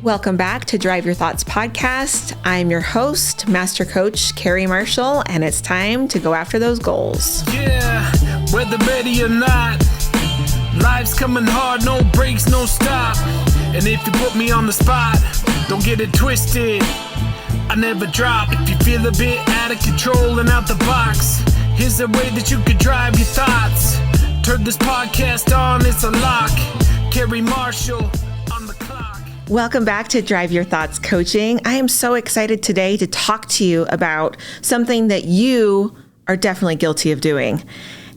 Welcome back to Drive Your Thoughts podcast. I'm your host, Master Coach Carrie Marshall, and it's time to go after those goals. Yeah, whether ready or not, life's coming hard, no breaks, no stop. And if you put me on the spot, don't get it twisted, I never drop. If you feel a bit out of control and out the box, here's a way that you could drive your thoughts. Turn this podcast on, it's a lock. Carrie Marshall on the clock. Welcome back to Drive Your Thoughts Coaching. I am so excited today to talk to you about something that you are definitely guilty of doing.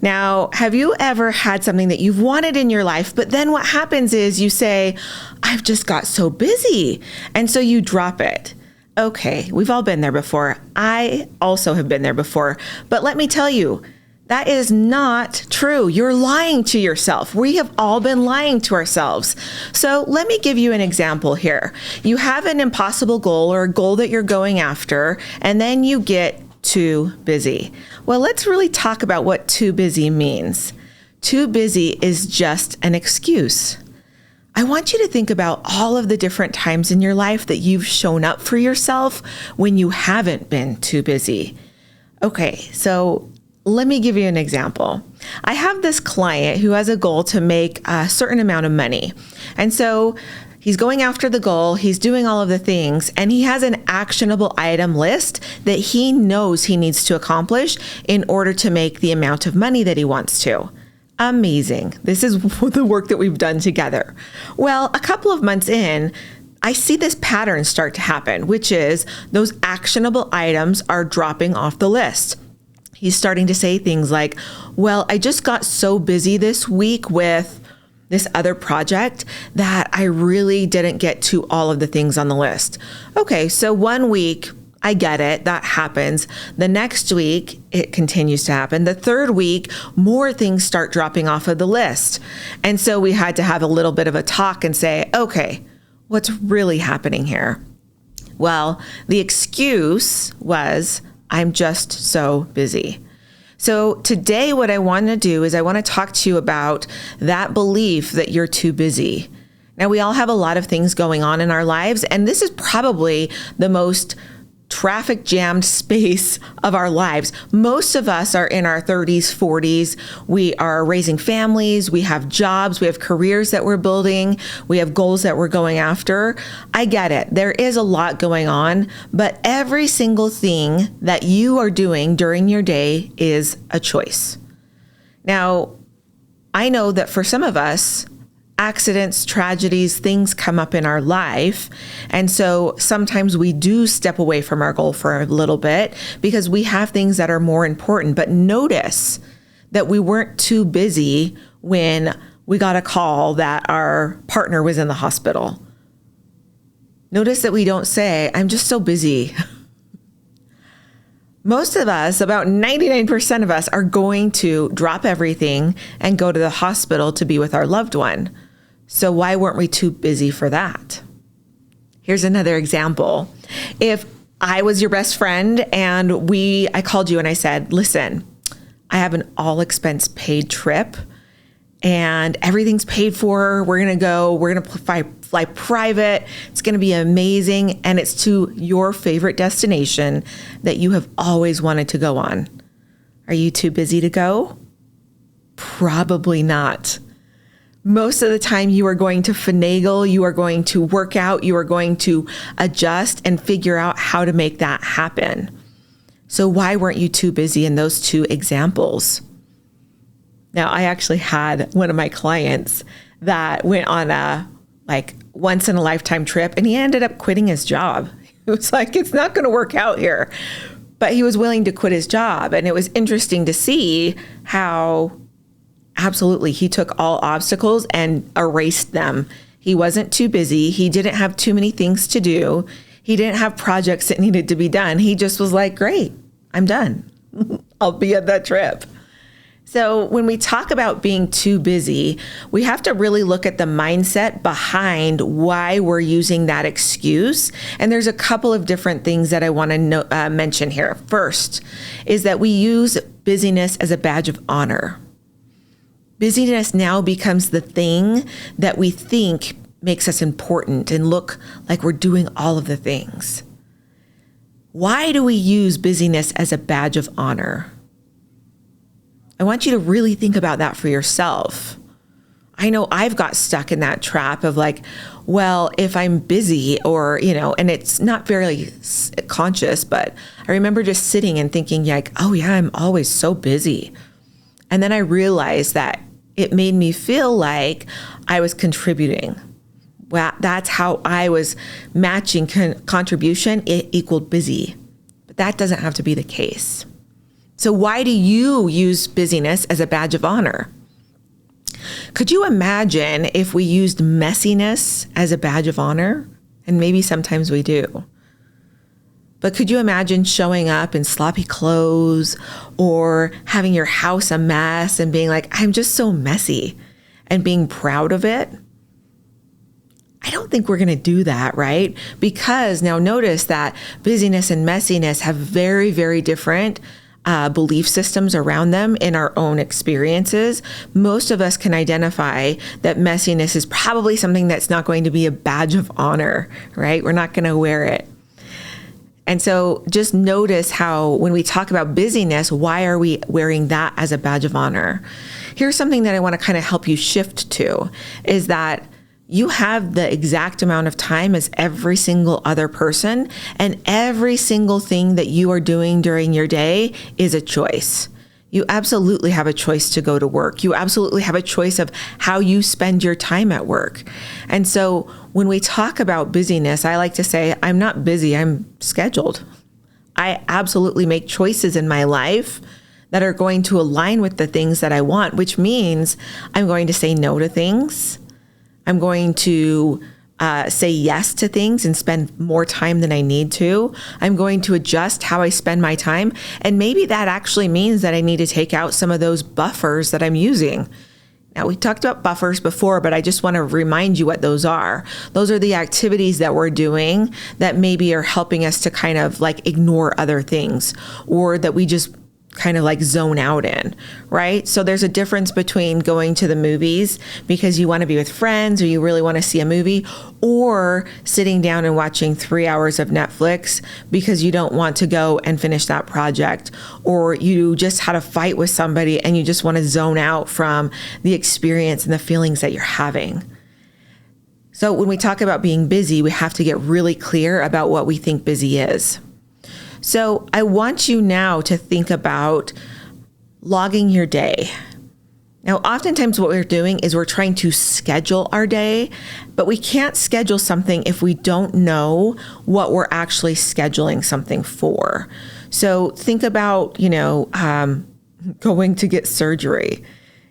Now, have you ever had something that you've wanted in your life, but then what happens is you say, I've just got so busy, and so you drop it? Okay, we've all been there before. I also have been there before, but let me tell you, that is not true. You're lying to yourself. We have all been lying to ourselves. So let me give you an example here. You have an impossible goal or a goal that you're going after, and then you get too busy. Well, let's really talk about what too busy means. Too busy is just an excuse. I want you to think about all of the different times in your life that you've shown up for yourself when you haven't been too busy. Okay, so let me give you an example. I have this client who has a goal to make a certain amount of money. And so he's going after the goal, he's doing all of the things, and he has an actionable item list that he knows he needs to accomplish in order to make the amount of money that he wants to. Amazing. This is the work that we've done together. Well, a couple of months in, I see this pattern start to happen, which is those actionable items are dropping off the list. He's starting to say things like, well, I just got so busy this week with this other project that I really didn't get to all of the things on the list. Okay, so 1 week, I get it, that happens. The next week, it continues to happen. The third week, more things start dropping off of the list. And so we had to have a little bit of a talk and say, okay, what's really happening here? Well, the excuse was, I'm just so busy. So today what I want to do is I want to talk to you about that belief that you're too busy. Now, we all have a lot of things going on in our lives, and this is probably the most traffic jammed space of our lives. Most of us are in our 30s, 40s. We are raising families. We have jobs. We have careers that we're building. We have goals that we're going after. I get it. There is a lot going on, but every single thing that you are doing during your day is a choice. Now, I know that for some of us, accidents, tragedies, things come up in our life. And so sometimes we do step away from our goal for a little bit because we have things that are more important. But notice that we weren't too busy when we got a call that our partner was in the hospital. Notice that we don't say, I'm just so busy. Most of us, about 99% of us, are going to drop everything and go to the hospital to be with our loved one. So why weren't we too busy for that? Here's another example. If I was your best friend and I called you and I said, listen, I have an all expense paid trip and everything's paid for. We're going to go, we're going to fly private. It's going to be amazing. And it's to your favorite destination that you have always wanted to go on. Are you too busy to go? Probably not. Most of the time you are going to finagle, you are going to work out, you are going to adjust and figure out how to make that happen. So why weren't you too busy in those two examples? Now, I actually had one of my clients that went on a once in a lifetime trip and he ended up quitting his job. It was like, it's not going to work out here. But he was willing to quit his job. And it was interesting to see how absolutely he took all obstacles and erased them. He wasn't too busy. He didn't have too many things to do. He didn't have projects that needed to be done. He just was like, great, I'm done. I'll be at that trip. So when we talk about being too busy, we have to really look at the mindset behind why we're using that excuse. And there's a couple of different things that I want to mention here. First is that we use busyness as a badge of honor. Busyness now becomes the thing that we think makes us important and look like we're doing all of the things. Why do we use busyness as a badge of honor? I want you to really think about that for yourself. I know I've got stuck in that trap of like, well, if I'm busy or, and it's not very conscious, but I remember just sitting and thinking like, oh yeah, I'm always so busy. And then I realized that it made me feel like I was contributing. Well, that's how I was matching contribution. It equaled busy, but that doesn't have to be the case. So why do you use busyness as a badge of honor? Could you imagine if we used messiness as a badge of honor? And maybe sometimes we do. But could you imagine showing up in sloppy clothes or having your house a mess and being like, I'm just so messy, and being proud of it? I don't think we're going to do that, right? Because now notice that busyness and messiness have very, very different belief systems around them in our own experiences. Most of us can identify that messiness is probably something that's not going to be a badge of honor, right? We're not going to wear it. And so just notice how when we talk about busyness, why are we wearing that as a badge of honor? Here's something that I want to kind of help you shift to, is that you have the exact amount of time as every single other person, and every single thing that you are doing during your day is a choice. You absolutely have a choice to go to work. You absolutely have a choice of how you spend your time at work. And so when we talk about busyness, I like to say, I'm not busy, I'm scheduled. I absolutely make choices in my life that are going to align with the things that I want, which means I'm going to say no to things. I'm going to say yes to things and spend more time than I need to. I'm going to adjust how I spend my time. And maybe that actually means that I need to take out some of those buffers that I'm using. Now, we talked about buffers before, but I just want to remind you what those are. Those are the activities that we're doing that maybe are helping us to kind of like ignore other things, or that we just kind of like zone out in, right? So there's a difference between going to the movies because you want to be with friends or you really want to see a movie, or sitting down and watching 3 hours of Netflix because you don't want to go and finish that project, or you just had a fight with somebody and you just want to zone out from the experience and the feelings that you're having. So when we talk about being busy, we have to get really clear about what we think busy is. So I want you now to think about logging your day. Now, oftentimes what we're doing is we're trying to schedule our day, but we can't schedule something if we don't know what we're actually scheduling something for. So think about, going to get surgery.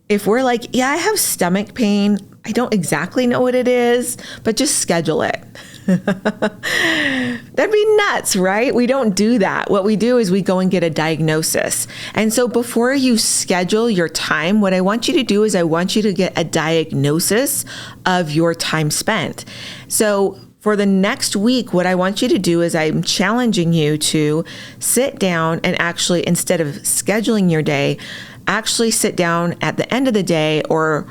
If we're like, yeah, I have stomach pain, I don't exactly know what it is, but just schedule it. That'd be nuts, right? We don't do that. What we do is we go and get a diagnosis. And so before you schedule your time, what I want you to do is I want you to get a diagnosis of your time spent. So for the next week, what I want you to do is I'm challenging you to sit down and actually, instead of scheduling your day, actually sit down at the end of the day or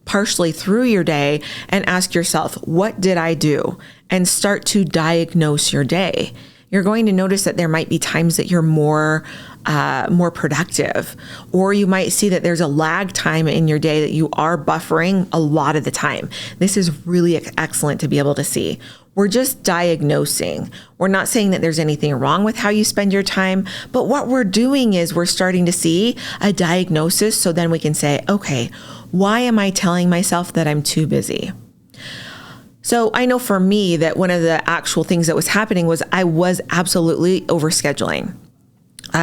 partially through your day and ask yourself, what did I do? And start to diagnose your day. You're going to notice that there might be times that you're more productive, or you might see that there's a lag time in your day that you are buffering a lot of the time. This is really excellent to be able to see. We're just diagnosing. We're not saying that there's anything wrong with how you spend your time, but what we're doing is we're starting to see a diagnosis, so then we can say, okay, why am I telling myself that I'm too busy? So I know for me that one of the actual things that was happening was I was absolutely overscheduling.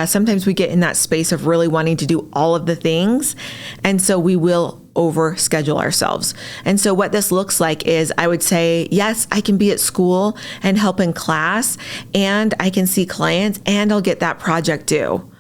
Sometimes we get in that space of really wanting to do all of the things, and so we will overschedule ourselves. And so what this looks like is I would say, yes, I can be at school and help in class, and I can see clients, and I'll get that project due.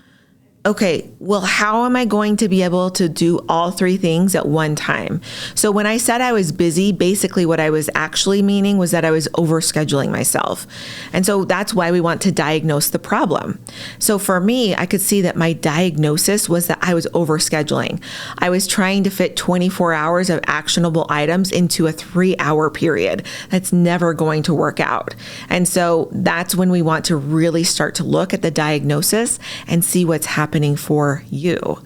okay, well, how am I going to be able to do all three things at one time? So when I said I was busy, basically what I was actually meaning was that I was overscheduling myself. And so that's why we want to diagnose the problem. So for me, I could see that my diagnosis was that I was overscheduling. I was trying to fit 24 hours of actionable items into a 3-hour period. That's never going to work out. And so that's when we want to really start to look at the diagnosis and see what's happening for you.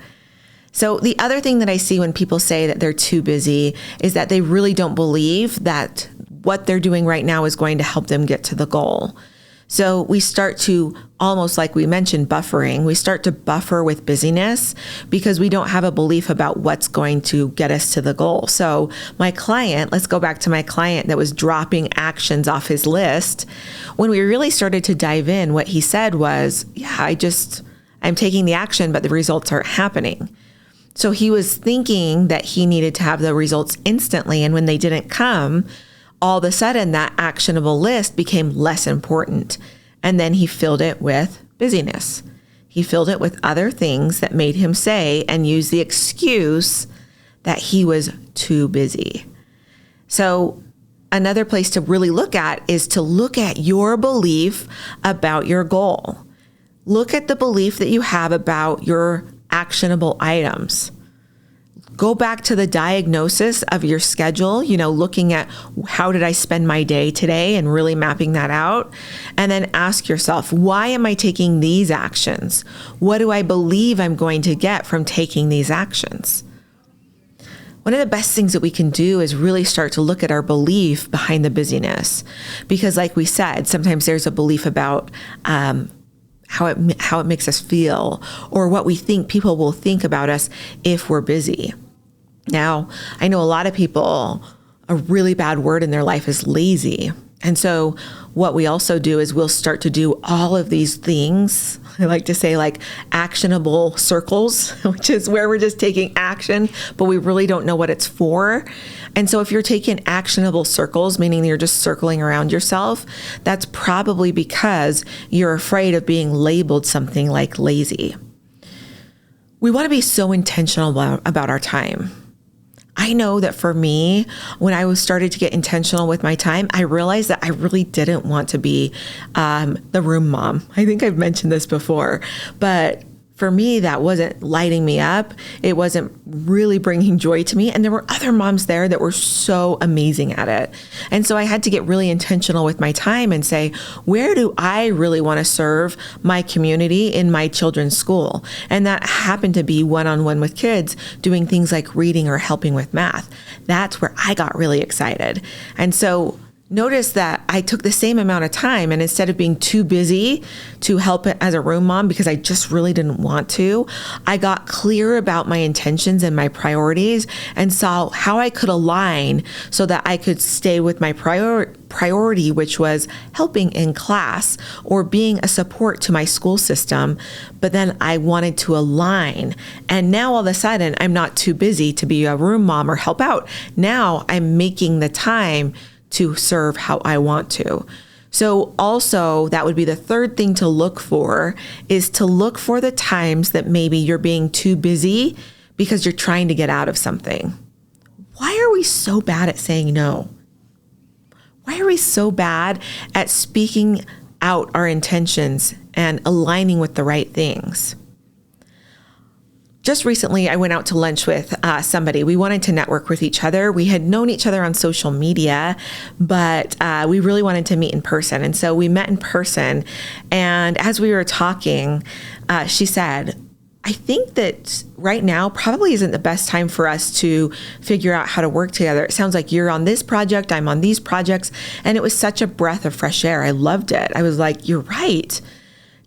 So the other thing that I see when people say that they're too busy is that they really don't believe that what they're doing right now is going to help them get to the goal. So we start to, almost like we mentioned, buffering. We start to buffer with busyness because we don't have a belief about what's going to get us to the goal. So my client, let's go back to my client that was dropping actions off his list. When we really started to dive in, what he said was, I'm taking the action, but the results aren't happening. So he was thinking that he needed to have the results instantly. And when they didn't come, all of a sudden that actionable list became less important. And then he filled it with busyness. He filled it with other things that made him say and use the excuse that he was too busy. So another place to really look at is to look at your belief about your goal. Look at the belief that you have about your actionable items. Go back to the diagnosis of your schedule, looking at how did I spend my day today and really mapping that out. And then ask yourself, why am I taking these actions? What do I believe I'm going to get from taking these actions? One of the best things that we can do is really start to look at our belief behind the busyness. Because like we said, sometimes there's a belief about how it makes us feel, or what we think people will think about us if we're busy. Now, I know a lot of people, a really bad word in their life is lazy. And so what we also do is we'll start to do all of these things. I like to say like actionable circles, which is where we're just taking action, but we really don't know what it's for. And so if you're taking actionable circles, meaning you're just circling around yourself, that's probably because you're afraid of being labeled something like lazy. We want to be so intentional about our time. I know that for me, when I was started to get intentional with my time, I realized that I really didn't want to be the room mom. I think I've mentioned this before, but for me, that wasn't lighting me up. It wasn't really bringing joy to me. And there were other moms there that were so amazing at it. And so I had to get really intentional with my time and say, where do I really want to serve my community in my children's school? And that happened to be one-on-one with kids, doing things like reading or helping with math. That's where I got really excited. And so notice that I took the same amount of time, and instead of being too busy to help as a room mom because I just really didn't want to, I got clear about my intentions and my priorities and saw how I could align so that I could stay with my priority, which was helping in class or being a support to my school system. But then I wanted to align. And now all of a sudden, I'm not too busy to be a room mom or help out. Now I'm making the time to serve how I want to. So also that would be the third thing to look for, is to look for the times that maybe you're being too busy because you're trying to get out of something. Why are we so bad at saying no? Why are we so bad at speaking out our intentions and aligning with the right things? Just recently, I went out to lunch with somebody. We wanted to network with each other. We had known each other on social media, but we really wanted to meet in person. And so we met in person. And as we were talking, she said, I think that right now probably isn't the best time for us to figure out how to work together. It sounds like you're on this project, I'm on these projects. And it was such a breath of fresh air. I loved it. I was like, you're right.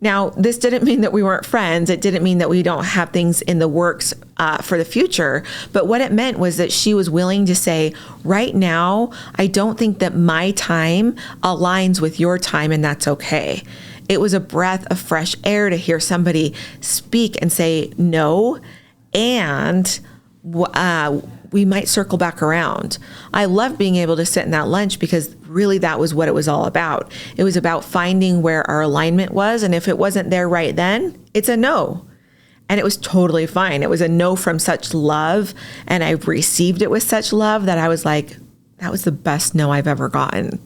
Now, this didn't mean that we weren't friends. It didn't mean that we don't have things in the works for the future. But what it meant was that she was willing to say, right now, I don't think that my time aligns with your time, and that's okay. It was a breath of fresh air to hear somebody speak and say no, and we might circle back around. I love being able to sit in that lunch because really that was what it was all about. It was about finding where our alignment was. And if it wasn't there right then, it's a no. And it was totally fine. It was a no from such love. And I received it with such love that I was like, that was the best no I've ever gotten.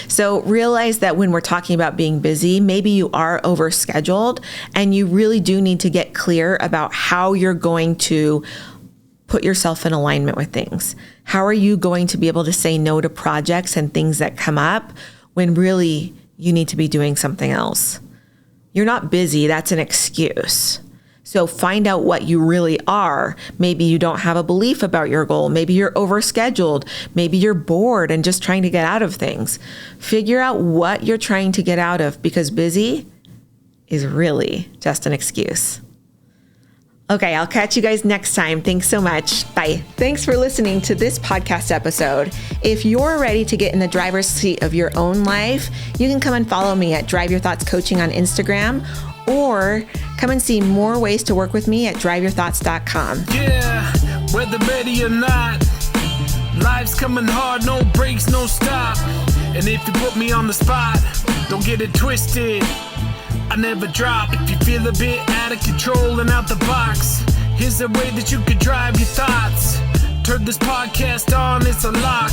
So realize that when we're talking about being busy, maybe you are overscheduled and you really do need to get clear about how you're going to put yourself in alignment with things. How are you going to be able to say no to projects and things that come up when really you need to be doing something else? You're not busy. That's an excuse. So find out what you really are. Maybe you don't have a belief about your goal. Maybe you're overscheduled. Maybe you're bored and just trying to get out of things. Figure out what you're trying to get out of, because busy is really just an excuse. Okay, I'll catch you guys next time. Thanks so much. Bye. Thanks for listening to this podcast episode. If you're ready to get in the driver's seat of your own life, you can come and follow me at Drive Your Thoughts Coaching on Instagram, or come and see more ways to work with me at driveyourthoughts.com. Yeah, whether ready or not, life's coming hard, no breaks, no stop. And if you put me on the spot, don't get it twisted, I never drop. If you feel a bit out of control and out the box, here's a way that you could drive your thoughts. Turn this podcast on, it's a lock.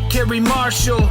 Carrie Marshall,